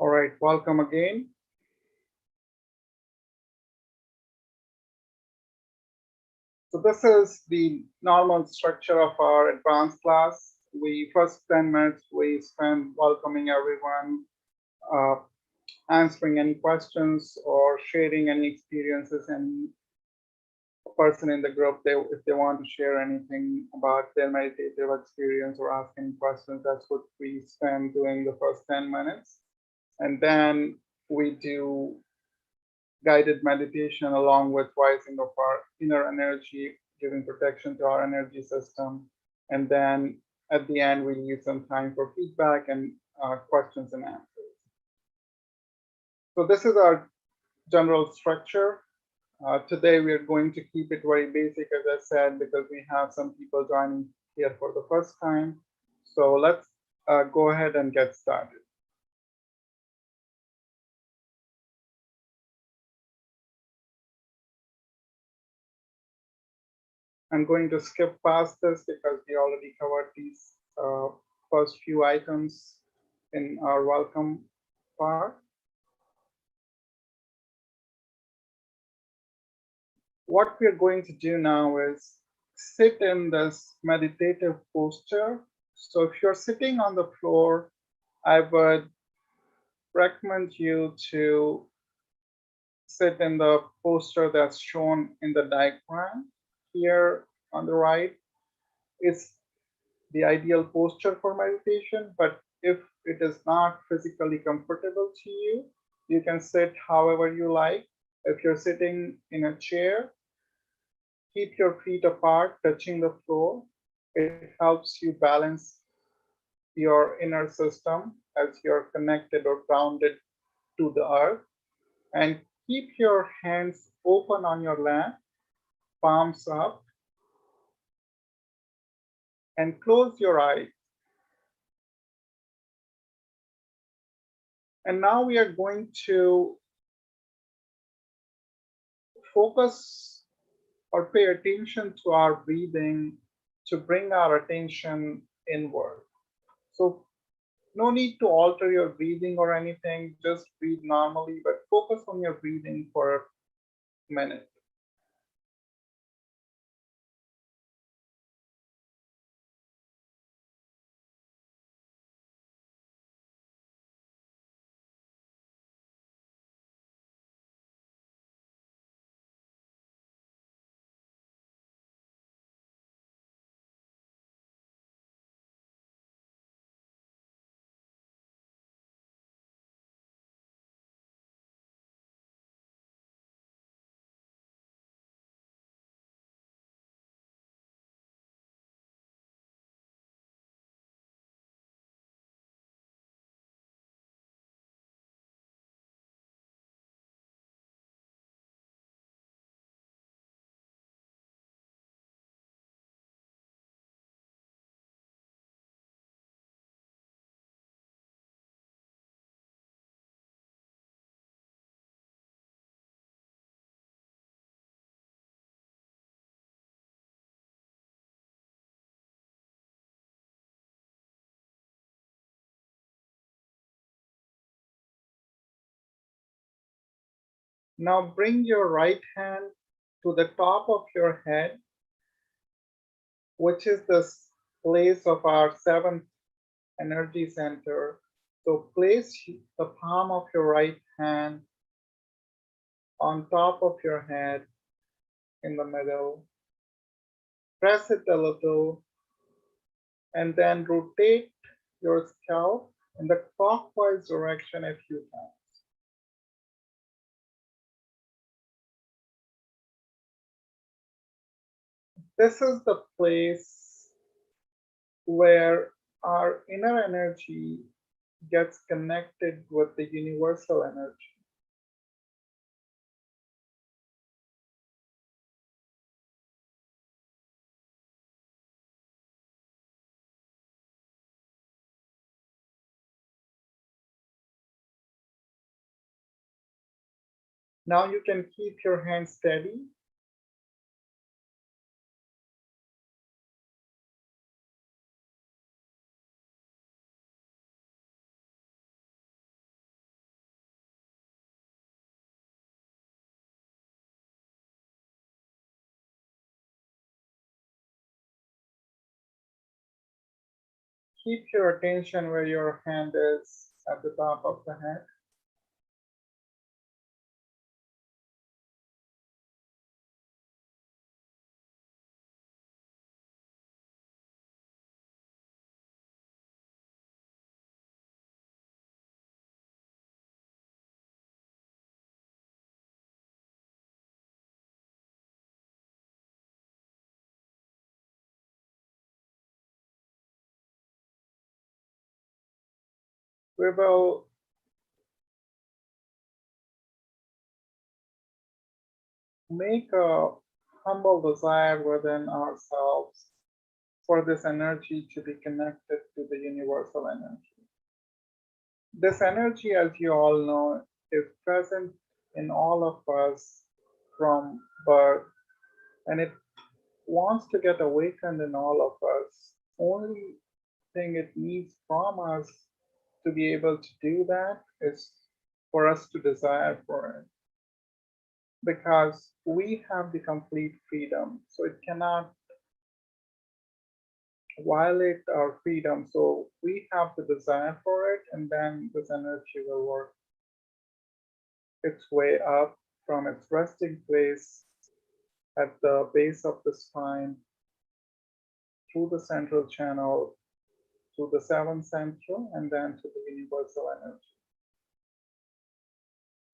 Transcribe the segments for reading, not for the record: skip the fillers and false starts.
All right, welcome again. So this is the normal structure of our advanced class. We first 10 minutes we spend welcoming everyone, uh, answering any questions or sharing any experiences. Any person in the group, if they want to share anything about their meditative experience or ask any questions, that's what we spend doing the first 10 minutes. And then we do guided meditation along with rising of our inner energy, giving protection to our energy system. And then at the end, we leave some time for feedback and questions and answers. So this is our general structure. Today, we are going to keep it very basic, as I said, because we have some people joining here for the first time. So let's go ahead and get started. I'm going to skip past this because we already covered these first few items in our welcome part. What we're going to do now is sit in this meditative posture. So if you're sitting on the floor, I would recommend you to sit in the posture that's shown in the diagram here on the right. It's the ideal posture for meditation, but if it is not physically comfortable to you, you can sit however you like. If you're sitting in a chair, keep your feet apart, touching the floor. It helps you balance your inner system as you're connected or grounded to the earth. And keep your hands open on your lap, palms up, and close your eyes. And now we are going to focus or pay attention to our breathing to bring our attention inward. So no need to alter your breathing or anything, just breathe normally, but focus on your breathing for a minute. Now bring your right hand to the top of your head, which is the place of our seventh energy center. So place the palm of your right hand on top of your head in the middle. Press it a little and then rotate your scalp in the clockwise direction a few times. This is the place where our inner energy gets connected with the universal energy. Now you can keep your hands steady. Keep your attention where your hand is at the top of the head. We will make a humble desire within ourselves for this energy to be connected to the universal energy. This energy, as you all know, is present in all of us from birth, and it wants to get awakened in all of us. Only thing it needs from us to be able to do that is for us to desire for it, because we have the complete freedom. So it cannot violate our freedom. So we have the desire for it, and then this energy will work its way up from its resting place at the base of the spine, through the central channel, to the seventh central, and then to the universal energy.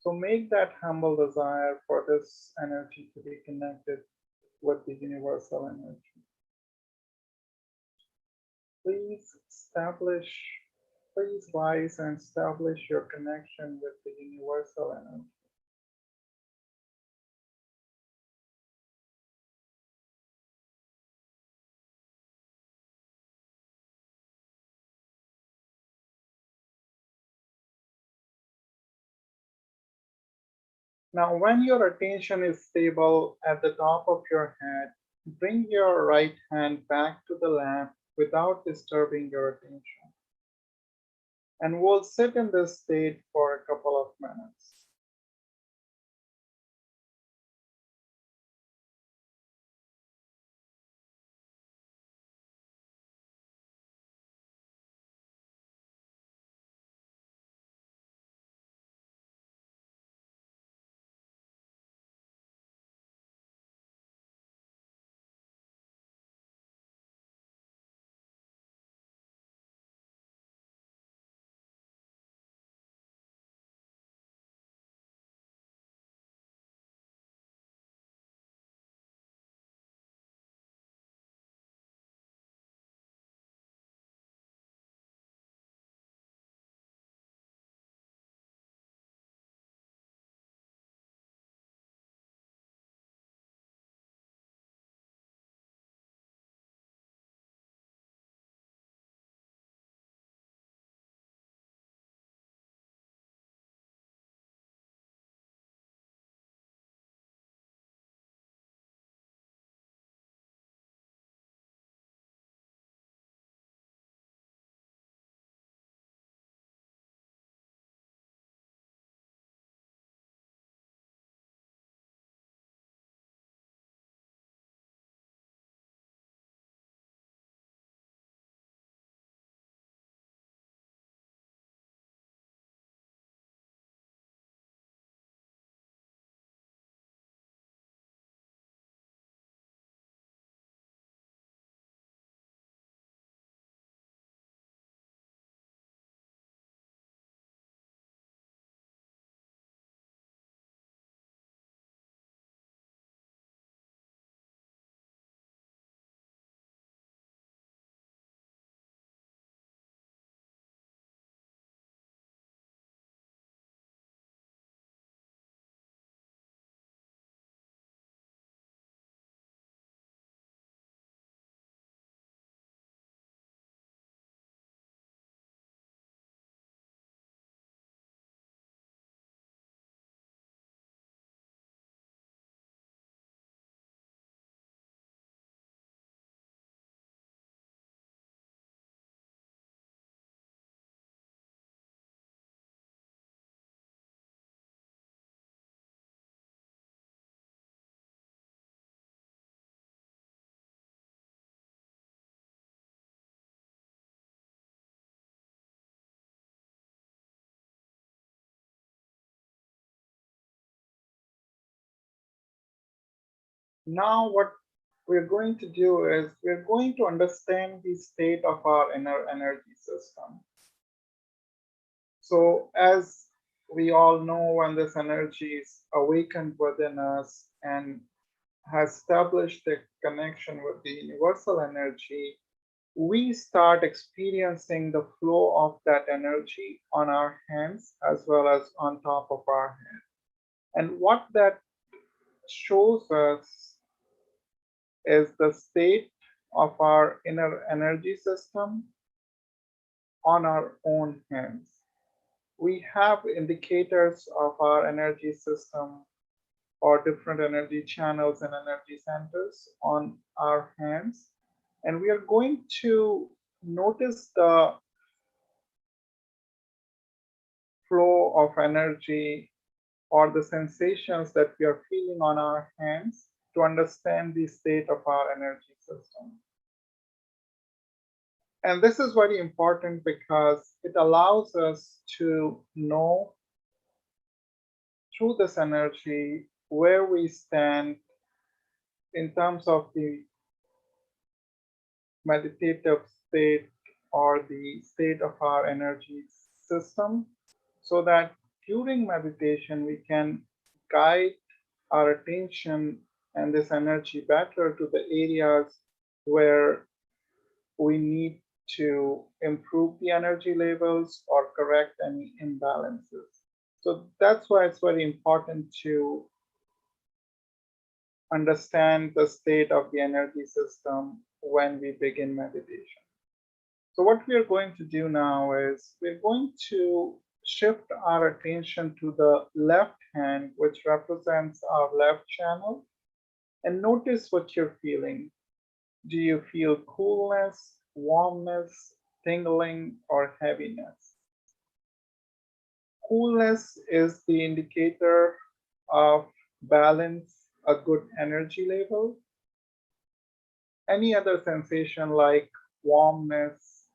So make that humble desire for this energy to be connected with the universal energy. Please establish, please rise and establish your connection with the universal energy. Now, when your attention is stable at the top of your head, bring your right hand back to the lamp without disturbing your attention. And we'll sit in this state for a couple of minutes. Now, what we're going to do is we're going to understand the state of our inner energy system. So, as we all know, when this energy is awakened within us and has established a connection with the universal energy, we start experiencing the flow of that energy on our hands as well as on top of our head. And what that shows us is the state of our inner energy system on our own hands. We have indicators of our energy system or different energy channels and energy centers on our hands. And we are going to notice the flow of energy or the sensations that we are feeling on our hands to understand the state of our energy system. And this is very important because it allows us to know through this energy where we stand in terms of the meditative state or the state of our energy system, so that during meditation we can guide our attention and this energy better to the areas where we need to improve the energy levels or correct any imbalances. So that's why it's very important to understand the state of the energy system when we begin meditation. So what we are going to do now is we're going to shift our attention to the left hand, which represents our left channel, and notice what you're feeling. Do you feel coolness, warmness, tingling, or heaviness? Coolness is the indicator of balance, a good energy level. Any other sensation like warmness,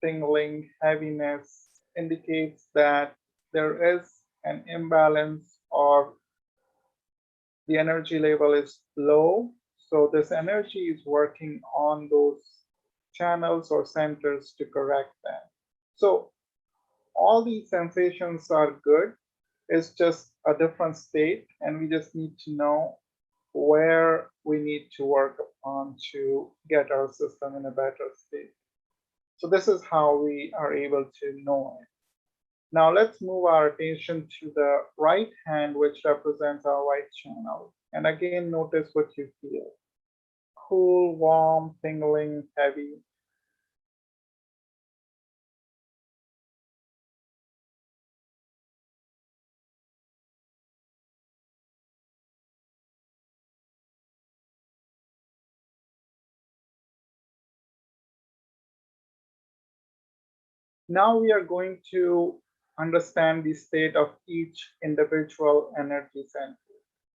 tingling, heaviness indicates that there is an imbalance or the energy level is low. So this energy is working on those channels or centers to correct that. So all these sensations are good. It's just a different state, and we just need to know where we need to work upon to get our system in a better state. So this is how we are able to know it. Now let's move our attention to the right hand, which represents our right channel. And again, notice what you feel. Cool, warm, tingling, heavy. Now we are going to understand the state of each individual energy center,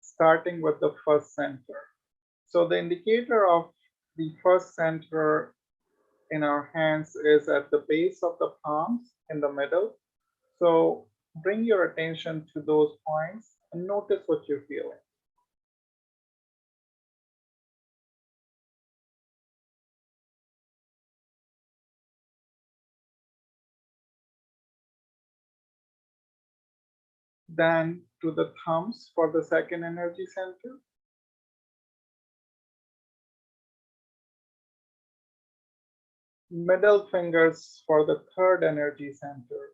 starting with the first center. So the indicator of the first center in our hands is at the base of the palms in the middle. So bring your attention to those points and notice what you're feeling. Then to the thumbs for the second energy center. Middle fingers for the third energy center.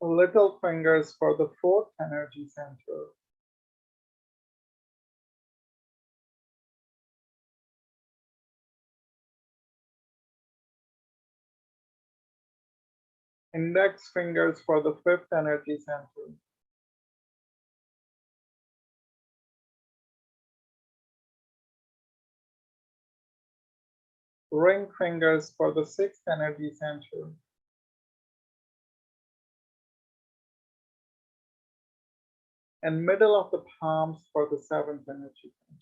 Little fingers for the fourth energy center. Index fingers for the fifth energy center. Ring fingers for the sixth energy center. And middle of the palms for the seventh energy center.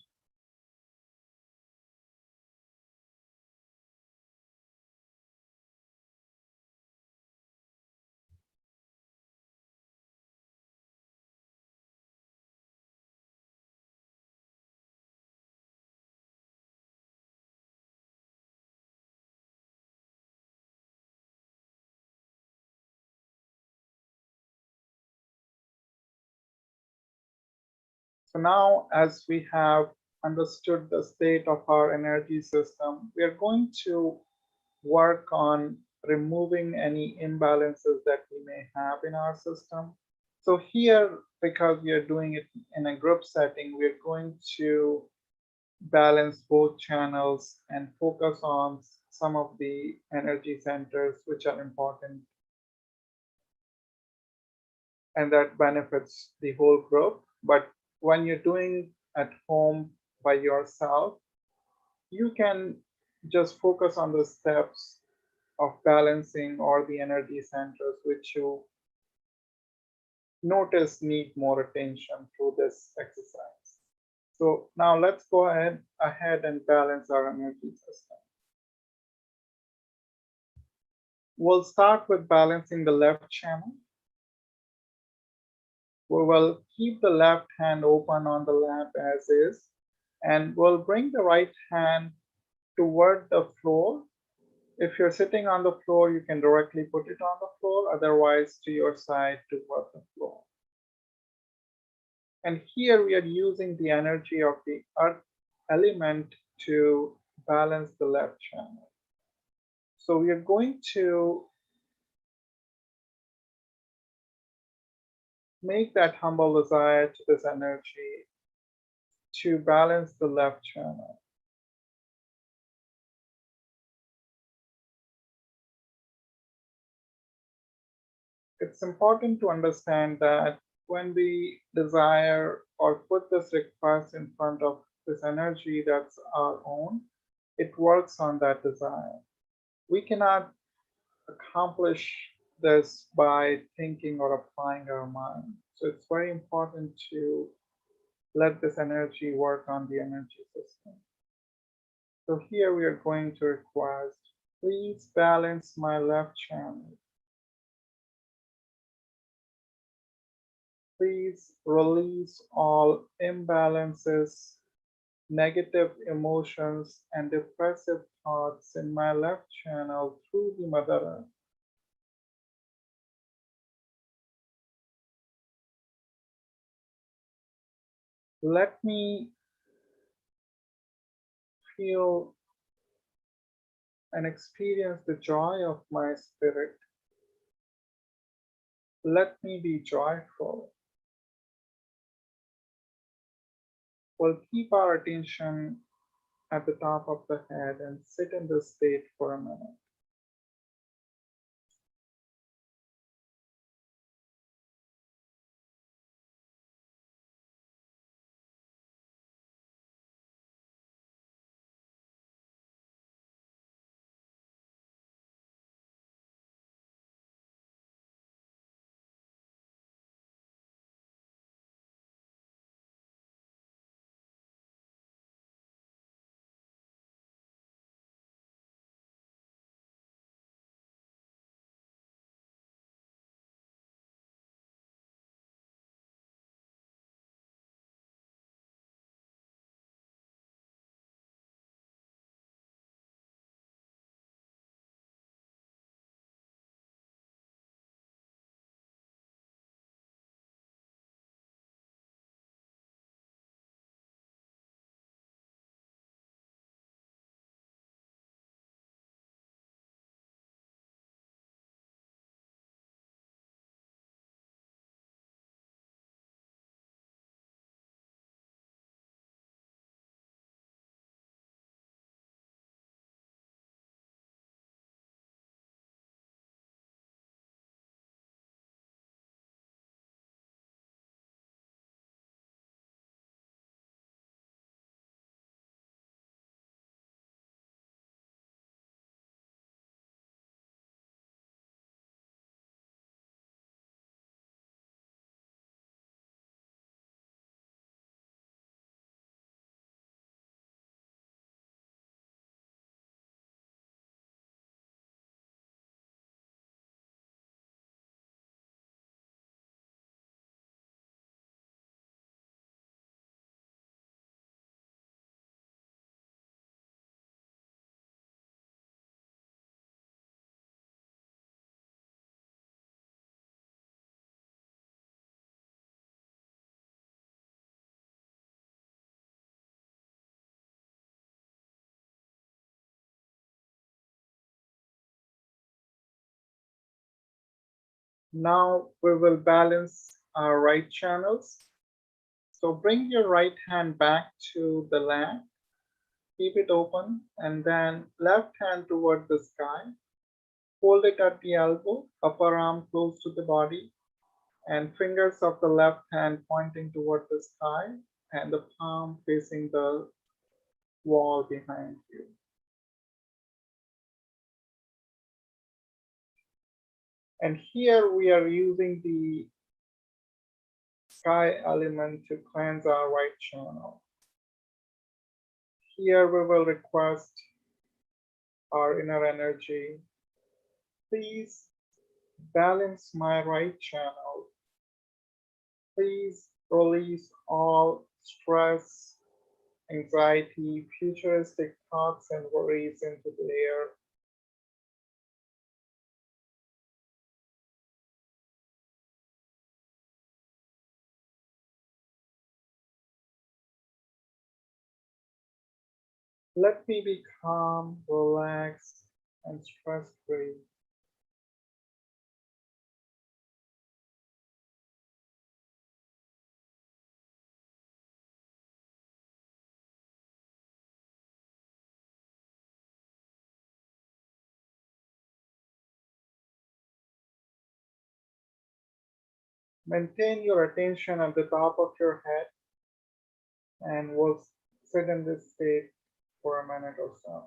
So now, as we have understood the state of our energy system, we are going to work on removing any imbalances that we may have in our system. So here, because we are doing it in a group setting, we're going to balance both channels and focus on some of the energy centers which are important and that benefits the whole group. But when you're doing at home by yourself, you can just focus on the steps of balancing or the energy centers which you notice need more attention through this exercise. So now let's go ahead and balance our energy system. We'll start with balancing the left channel. We will keep the left hand open on the lamp as is, and we'll bring the right hand toward the floor. If you're sitting on the floor, you can directly put it on the floor, otherwise to your side toward the floor. And here we are using the energy of the earth element to balance the left channel. So we are going to make that humble desire to this energy to balance the left channel. It's important to understand that when we desire or put this request in front of this energy that's our own, it works on that desire. We cannot accomplish this by thinking or applying our mind. So it's very important to let this energy work on the energy system. So here we are going to request, please balance my left channel. Please release all imbalances, negative emotions, and depressive thoughts in my left channel through the Mother Earth. Let me feel and experience the joy of my spirit. Let me be joyful. We'll keep our attention at the top of the head and sit in this state for a minute. Now we will balance our right channels. So bring your right hand back to the lamp, keep it open, and then left hand toward the sky. Hold it at the elbow, upper arm close to the body, and fingers of the left hand pointing toward the sky, and the palm facing the wall behind you. And here we are using the sky element to cleanse our right channel. Here we will request our inner energy. Please balance my right channel. Please release all stress, anxiety, futuristic thoughts, and worries into the air. Let me be calm, relaxed, and stress free. Maintain your attention at the top of your head, and we'll sit in this state for a minute or so.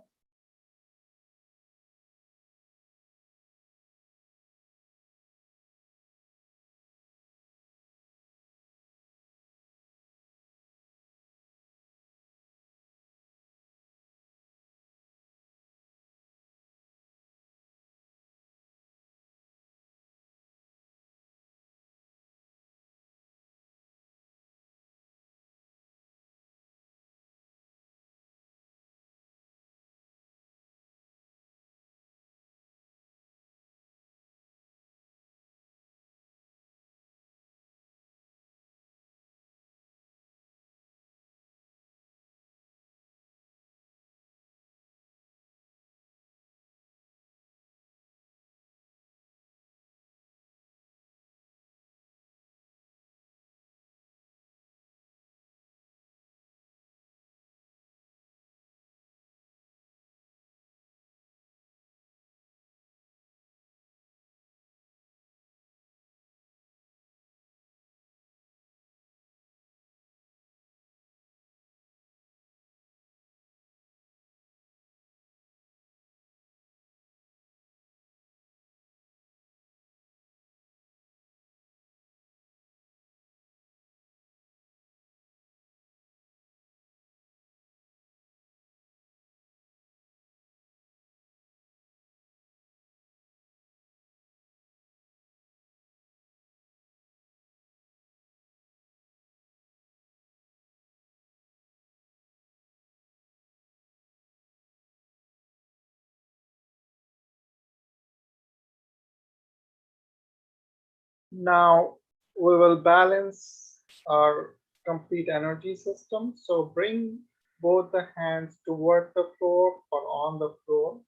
Now we will balance our complete energy system. So bring both the hands toward the floor or on the floor.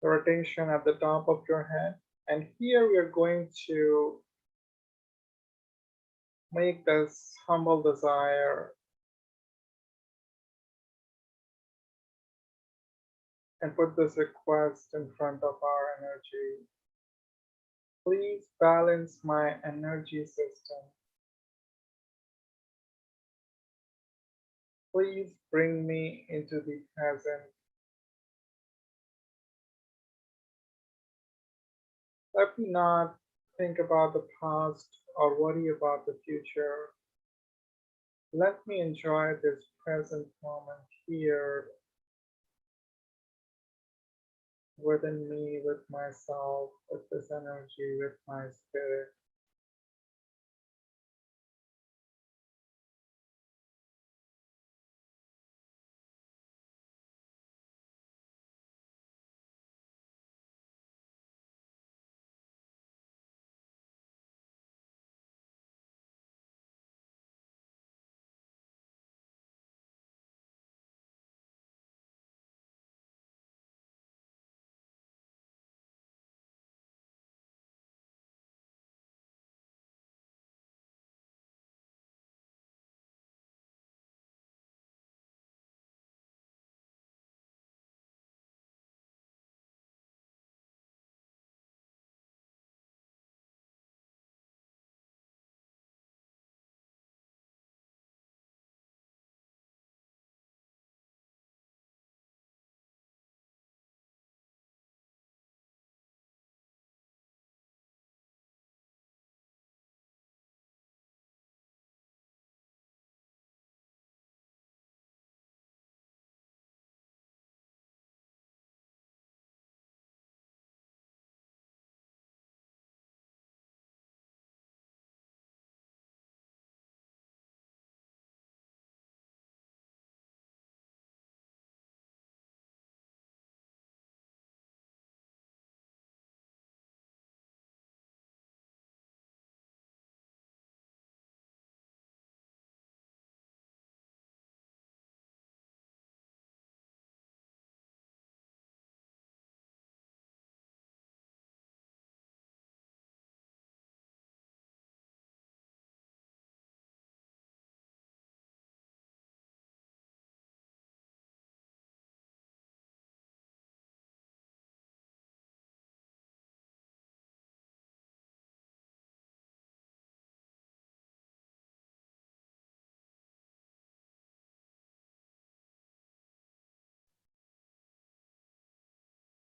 Your attention at the top of your head. And here we are going to make this humble desire and put this request in front of our energy. Please balance my energy system. Please bring me into the present. Let me not think about the past or worry about the future. Let me enjoy this present moment here within me, with myself, with this energy, with my spirit.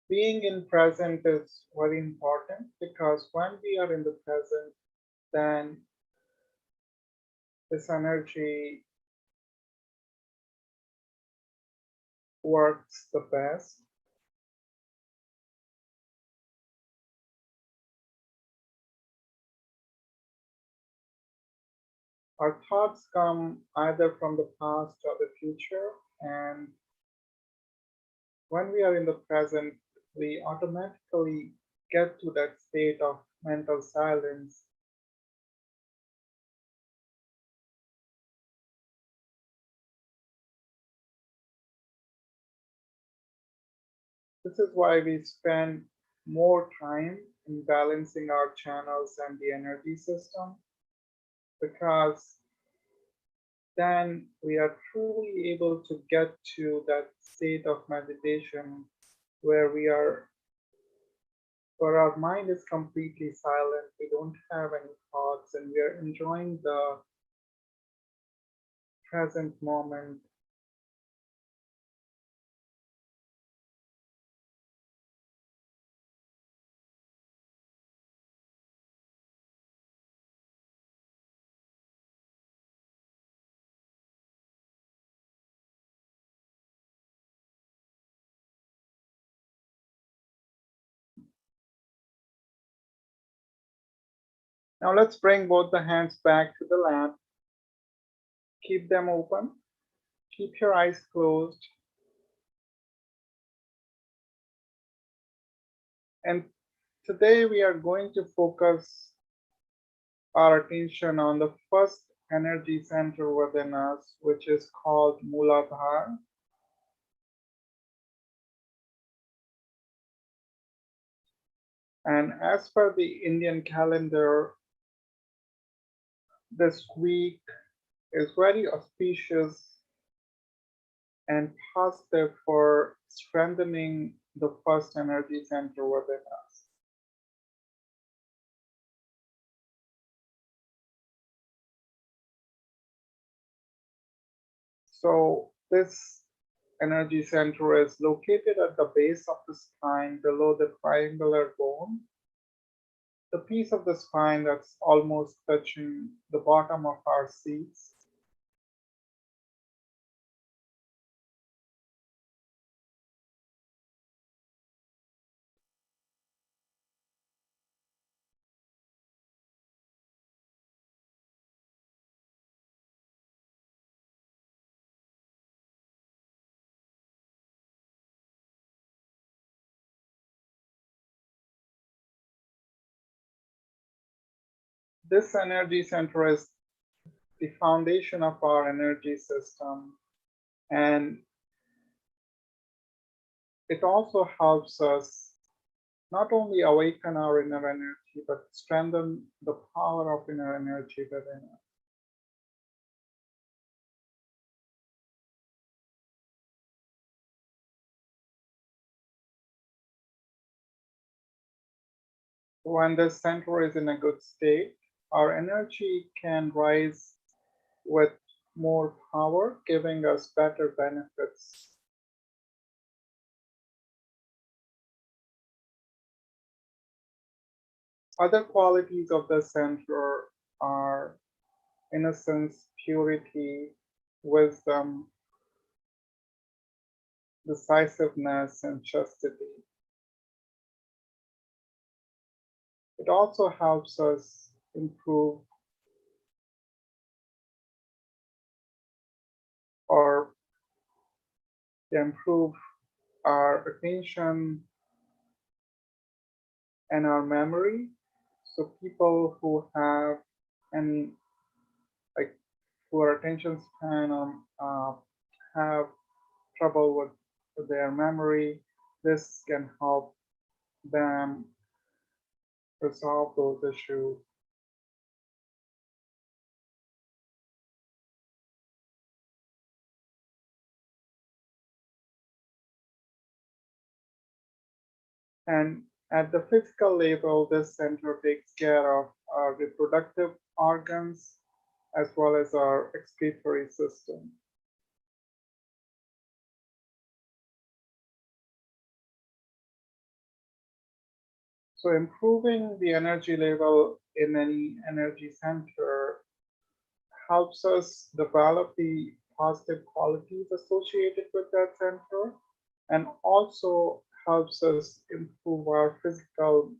Being in present is very important because when we are in the present, then this energy works the best. Our thoughts come either from the past or the future, and when we are in the present, we automatically get to that state of mental silence. This is why we spend more time in balancing our channels and the energy system, because then we are truly able to get to that state of meditation where we are where our mind is completely silent, we don't have any thoughts, and we are enjoying the present moment. Now let's bring both the hands back to the lap. Keep them open. Keep your eyes closed. And today we are going to focus our attention on the first energy center within us, which is called Muladhar. And as per the Indian calendar, this week is very auspicious and positive for strengthening the first energy center within us. So this energy center is located at the base of the spine below the triangular bone, the piece of the spine that's almost touching the bottom of our seats. This energy center is the foundation of our energy system, and it also helps us not only awaken our inner energy, but strengthen the power of inner energy within us. When the center is in a good state, our energy can rise with more power, giving us better benefits. Other qualities of the center are innocence, purity, wisdom, decisiveness, and chastity. It also helps us or improve our attention and our memory. So people who have any like poor attention span have trouble with their memory, this can help them resolve those issues. And at the physical level, this center takes care of our reproductive organs as well as our excretory system. So improving the energy level in any energy center helps us develop the positive qualities associated with that center and also helps us improve our physical,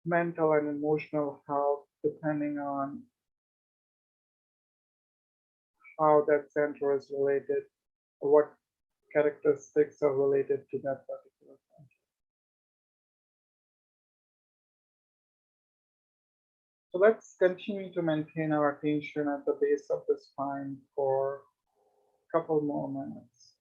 mental, and emotional health depending on how that center is related, or what characteristics are related to that particular center. So let's continue to maintain our attention at the base of the spine for a couple more minutes.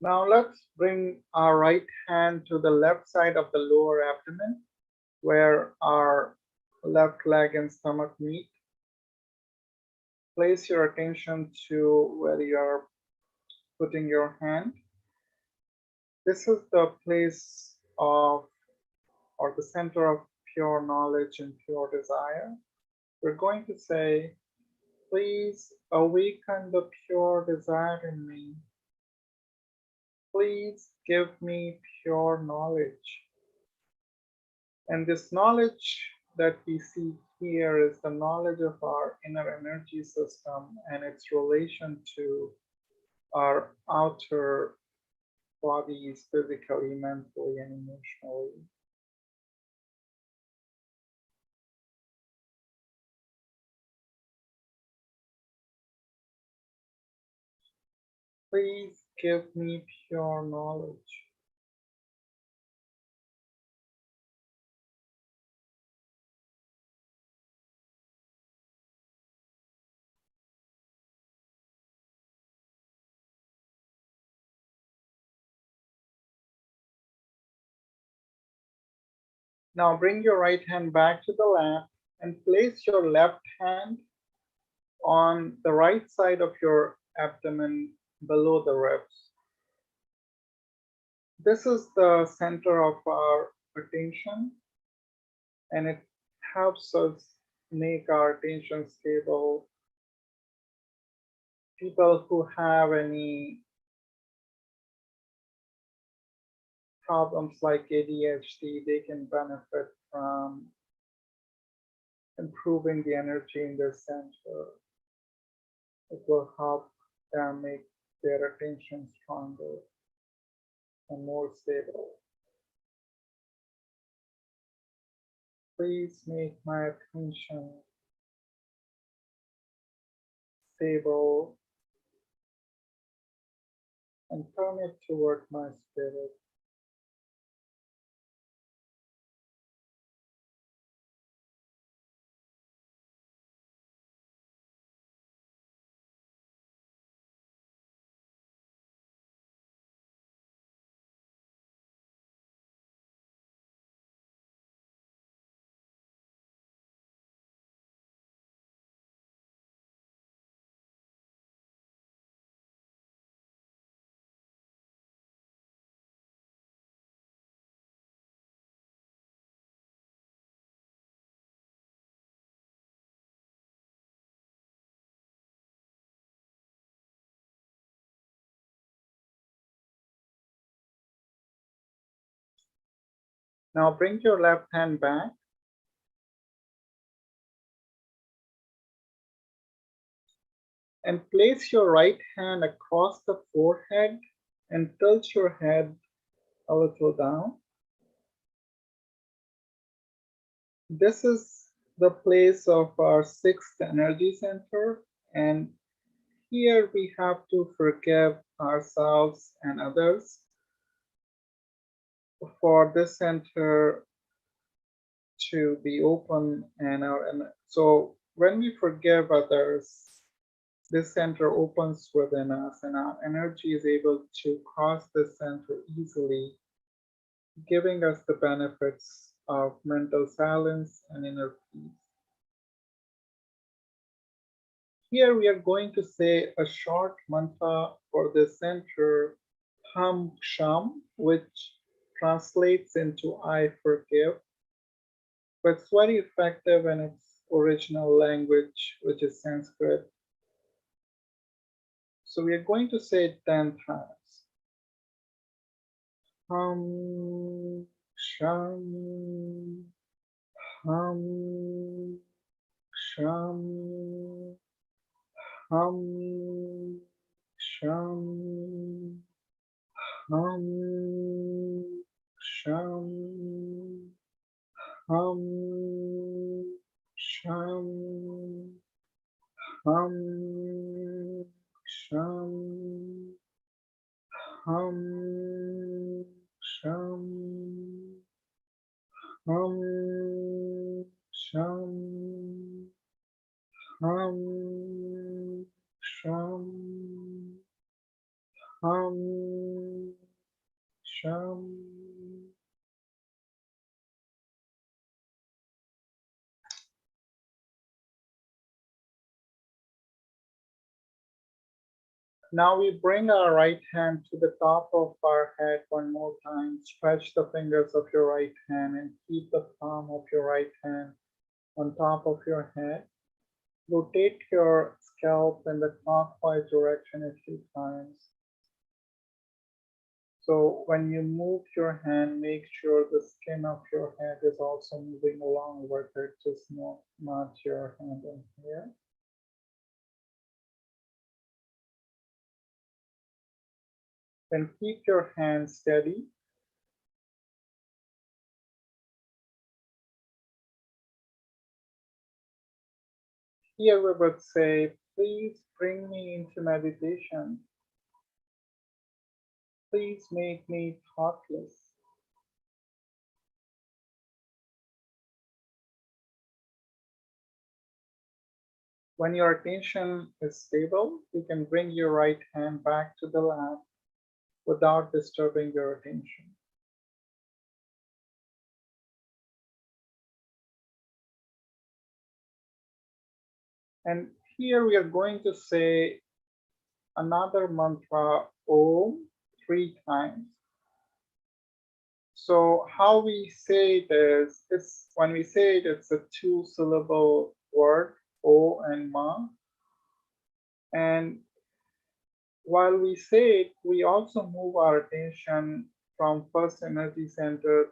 Now let's bring our right hand to the left side of the lower abdomen where our left leg and stomach meet. Place your attention to where you are putting your hand. This is the place of, or the center of pure knowledge and pure desire. We're going to say, please awaken the pure desire in me. Please give me pure knowledge. And this knowledge that we see here is the knowledge of our inner energy system and its relation to our outer bodies physically, mentally, and emotionally. Please give me pure knowledge. Now bring your right hand back to the lap and place your left hand on the right side of your abdomen below the ribs. This is the center of our attention, and it helps us make our attention stable. People who have any problems like ADHD, they can benefit from improving the energy in their center. It will help them make their attention stronger and more stable. Please make my attention stable and turn it toward my spirit. Now bring your left hand back and place your right hand across the forehead and tilt your head a little down. This is the place of our sixth energy center, and here we have to forgive ourselves and others for this center to be open. And so when we forgive others, this center opens within us and our energy is able to cross this center easily, giving us the benefits of mental silence and inner peace. Here we are going to say a short mantra for this center, Ham Sham, which translates into I forgive, but it's very effective in its original language, which is Sanskrit. So we are going to say it 10 times. Ham Sham, Ham Sham, Ham Sham, Ham Sham, Ham Sham, Ham Sham, Ham Sham, Ham Sham, Ham Sham, Ham Sham. Now we bring our right hand to the top of our head one more time. Stretch the fingers of your right hand and keep the palm of your right hand on top of your head. Rotate your scalp in the clockwise direction a few times. So when you move your hand, make sure the skin of your head is also moving along with it. Just not your hand in here. Then keep your hands steady. Here we would say, please bring me into meditation. Please make me thoughtless. When your attention is stable, you can bring your right hand back to the lap without disturbing your attention. And here we are going to say another mantra, Om, 3 times. So how we say it is, when we say it, it's a 2-syllable word, O and Ma. And while we say it, we also move our attention from first energy center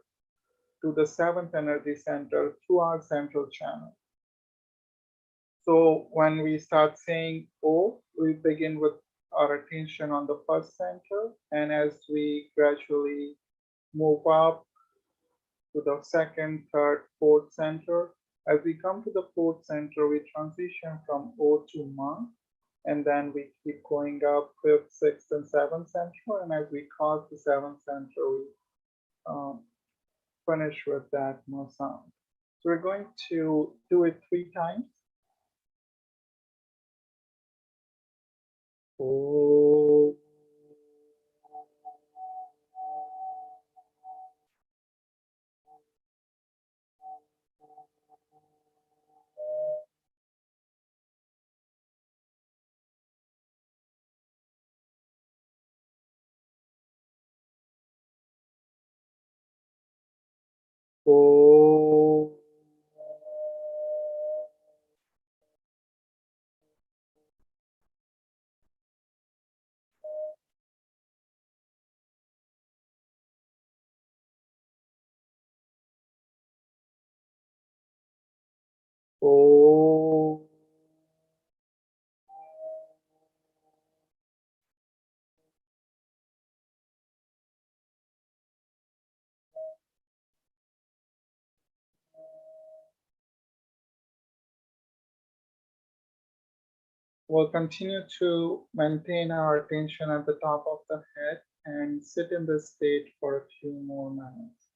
to the seventh energy center through our central channel. So when we start saying O, we begin with our attention on the first center, and as we gradually move up to the second, third, fourth center, as we come to the fourth center, we transition from O to Ma, and then we keep going up fifth, sixth, and seventh center, and as we cross the seventh center, we finish with that Ma sound. So we're going to do it 3 times. Oh. Oh. Oh. We'll continue to maintain our attention at the top of the head and sit in this state for a few more minutes.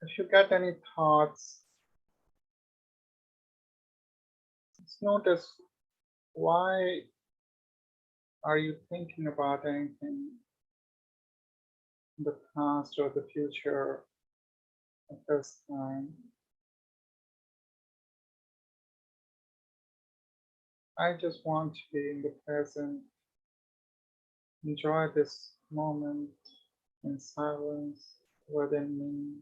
If you get any thoughts, just notice, why are you thinking about anything in the past or the future at this time? I just want to be in the present, enjoy this moment in silence within me.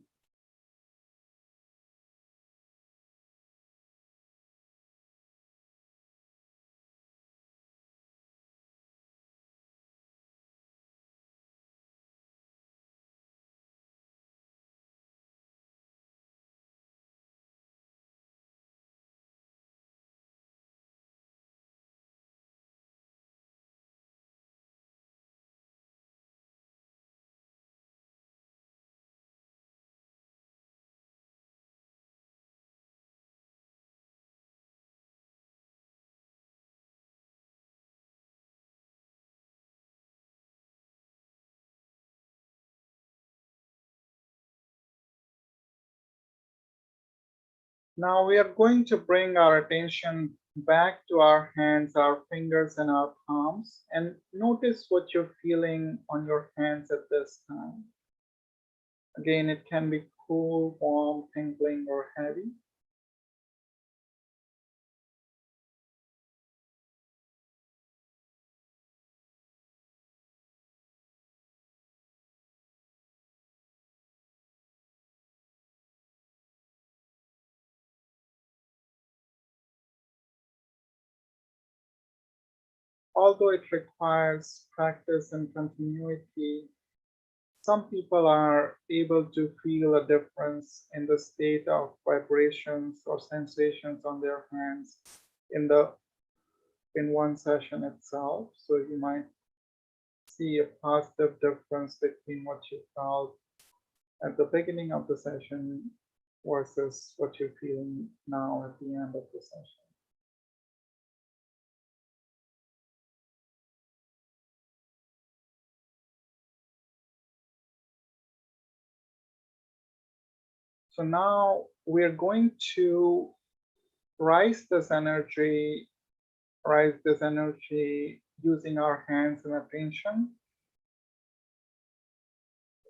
Now we are going to bring our attention back to our hands, our fingers, and our palms, and notice what you're feeling on your hands at this time. Again, it can be cool, warm, tingling, or heavy. Although it requires practice and continuity, some people are able to feel a difference in the state of vibrations or sensations on their hands in the in one session itself. So you might see a positive difference between what you felt at the beginning of the session versus what you're feeling now at the end of the session. So now we're going to rise this energy, rise this energy using our hands and attention.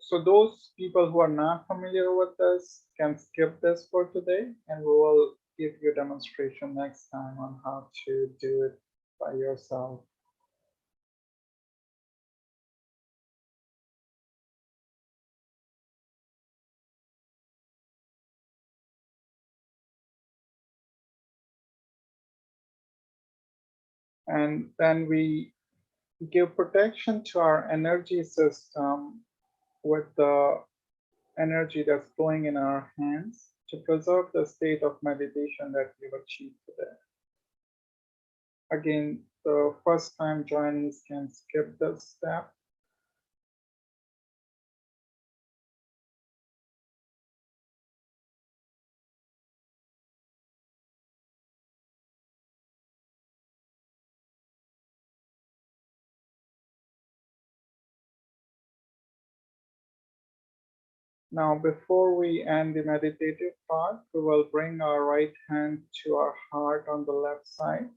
So those people who are not familiar with this can skip this for today, and we will give you a demonstration next time on how to do it by yourself. And then we give protection to our energy system with the energy that's flowing in our hands to preserve the state of meditation that we've achieved today. Again, the first time joinees can skip this step. Now, before we end the meditative part, we will bring our right hand to our heart on the left side.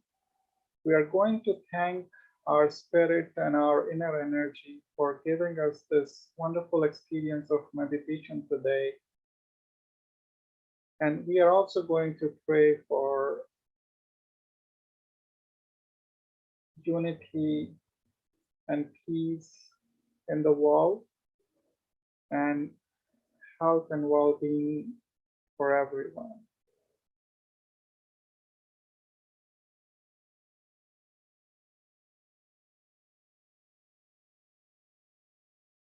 We are going to thank our spirit and our inner energy for giving us this wonderful experience of meditation today. And we are also going to pray for unity and peace in the world and health and well-being for everyone.